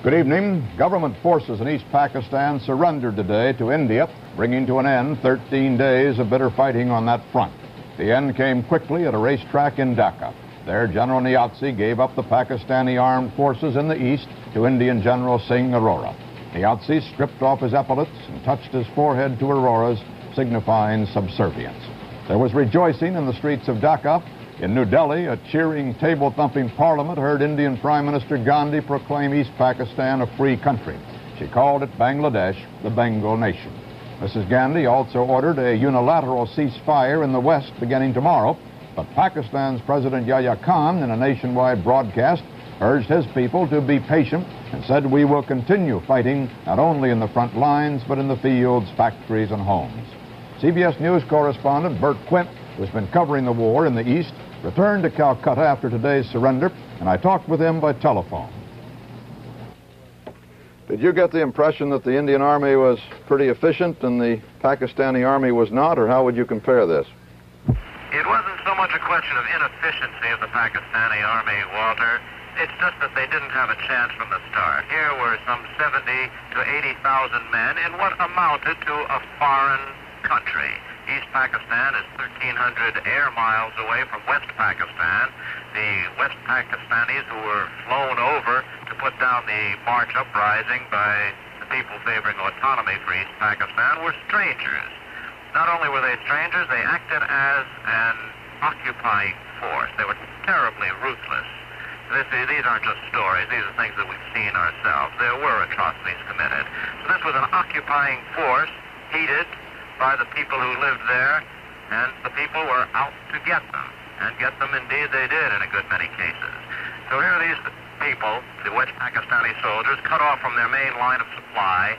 Good evening. Government forces in East Pakistan surrendered today to India, bringing to an end 13 days of bitter fighting on that front. The end came quickly at a racetrack in Dhaka. There, General Niazi gave up the Pakistani armed forces in the east to Indian General Singh Arora. Niazi stripped off his epaulets and touched his forehead to Arora's, signifying subservience. There was rejoicing in the streets of Dhaka. In New Delhi, a cheering, table-thumping parliament heard Indian Prime Minister Gandhi proclaim East Pakistan a free country. She called it Bangladesh, the Bengal nation. Mrs. Gandhi also ordered a unilateral ceasefire in the West beginning tomorrow, but Pakistan's President Yahya Khan, in a nationwide broadcast, urged his people to be patient and said, "We will continue fighting not only in the front lines, but in the fields, factories, and homes." CBS News correspondent Bert Quint, who's been covering the war in the East, returned to Calcutta after today's surrender, and I talked with him by telephone. Did you get the impression that the Indian Army was pretty efficient and the Pakistani Army was not, or how would you compare this? It wasn't so much a question of inefficiency of the Pakistani Army, Walter. It's just that they didn't have a chance from the start. Here were some 70 to 80,000 men in what amounted to a foreign country. East Pakistan is 1,300 air miles away from West Pakistan. The West Pakistanis who were flown over to put down the March uprising by the people favoring autonomy for East Pakistan were strangers. Not only were they strangers, they acted as an occupying force. They were terribly ruthless. These aren't just stories. These are things that we've seen ourselves. There were atrocities committed. So this was an occupying force, hated by the people who lived there, and the people were out to get them. And get them indeed they did in a good many cases. So here are these people, the West Pakistani soldiers, cut off from their main line of supply,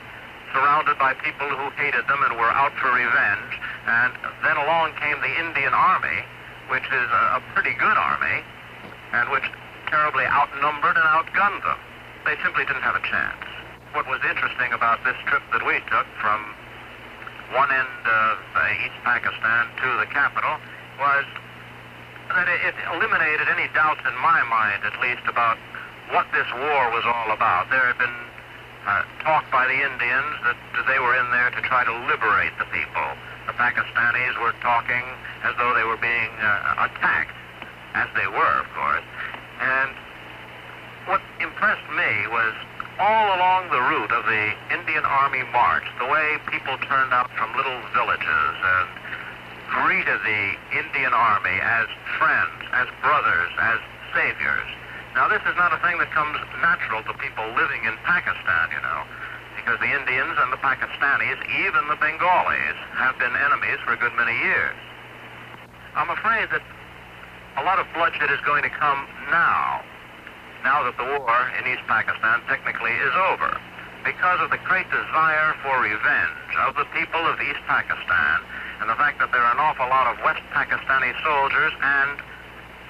surrounded by people who hated them and were out for revenge. And then along came the Indian Army, which is a pretty good army, and which terribly outnumbered and outgunned them. They simply didn't have a chance. What was interesting about this trip that we took from one end of East Pakistan to the capital was that it eliminated any doubts in my mind, at least, about what this war was all about. There had been talk by the Indians that they were in there to try to liberate the people. The Pakistanis were talking as though they were being attacked, as they were, of course. And what impressed me was all along the route of the Indian Army march, the way people turned up from little villages and greeted the Indian Army as friends, as brothers, as saviors. Now, this is not a thing that comes natural to people living in Pakistan, you know, because the Indians and the Pakistanis, even the Bengalis, have been enemies for a good many years. I'm afraid that a lot of bloodshed is going to come now that the war in East Pakistan technically is over, because of the great desire for revenge of the people of East Pakistan, and the fact that there are an awful lot of West Pakistani soldiers and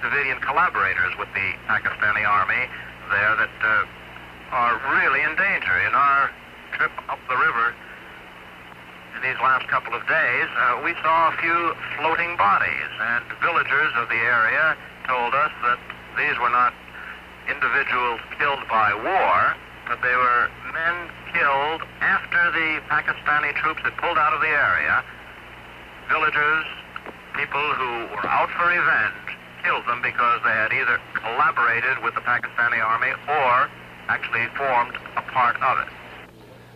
civilian collaborators with the Pakistani Army there that are really in danger. In our trip up the river in these last couple of days, we saw a few floating bodies, and villagers of the area told us that these were not individuals killed by war, but they were men killed after the Pakistani troops had pulled out of the area. Villagers, people who were out for revenge, killed them because they had either collaborated with the Pakistani Army or actually formed a part of it.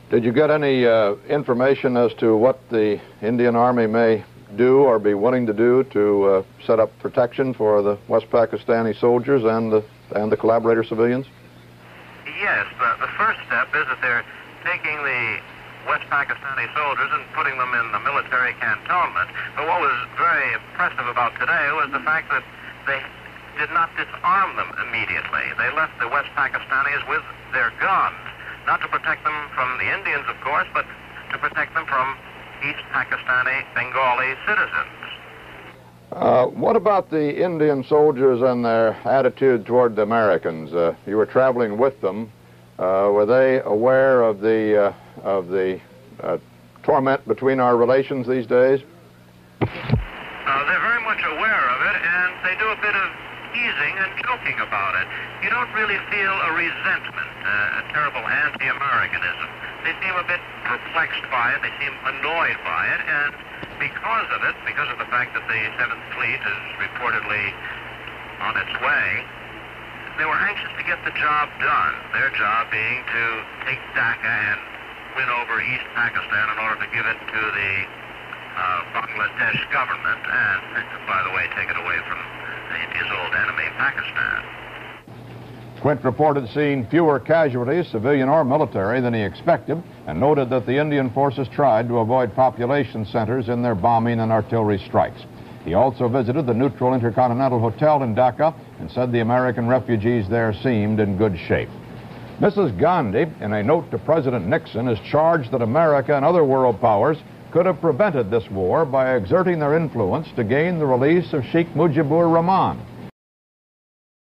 Did you get any information as to what the Indian Army may do or be willing to do to set up protection for the West Pakistani soldiers and the collaborator civilians? Yes, the first step is that they're taking the West Pakistani soldiers and putting them in the military cantonment. But what was very impressive about today was the fact that they did not disarm them immediately. They left the West Pakistanis with their guns, not to protect them from the Indians, of course, but to protect them from East Pakistani Bengali citizens. What about the Indian soldiers and their attitude toward the Americans? You were traveling with them. Were they aware of the torment between our relations these days? They're very much aware of it, and they do a bit of teasing and joking about it. You don't really feel a resentment, a terrible anti-Americanism. They seem a bit perplexed by it. They seem annoyed by it. And because of it, because of the fact that the 7th Fleet is reportedly on its way, they were anxious to get the job done, their job being to take Dhaka and win over East Pakistan in order to give it to the Bangladesh government and, by the way, take it away from India's old enemy, Pakistan. Quint reported seeing fewer casualties, civilian or military, than he expected, and noted that the Indian forces tried to avoid population centers in their bombing and artillery strikes. He also visited the neutral Intercontinental Hotel in Dhaka and said the American refugees there seemed in good shape. Mrs. Gandhi, in a note to President Nixon, is charged that America and other world powers could have prevented this war by exerting their influence to gain the release of Sheikh Mujibur Rahman.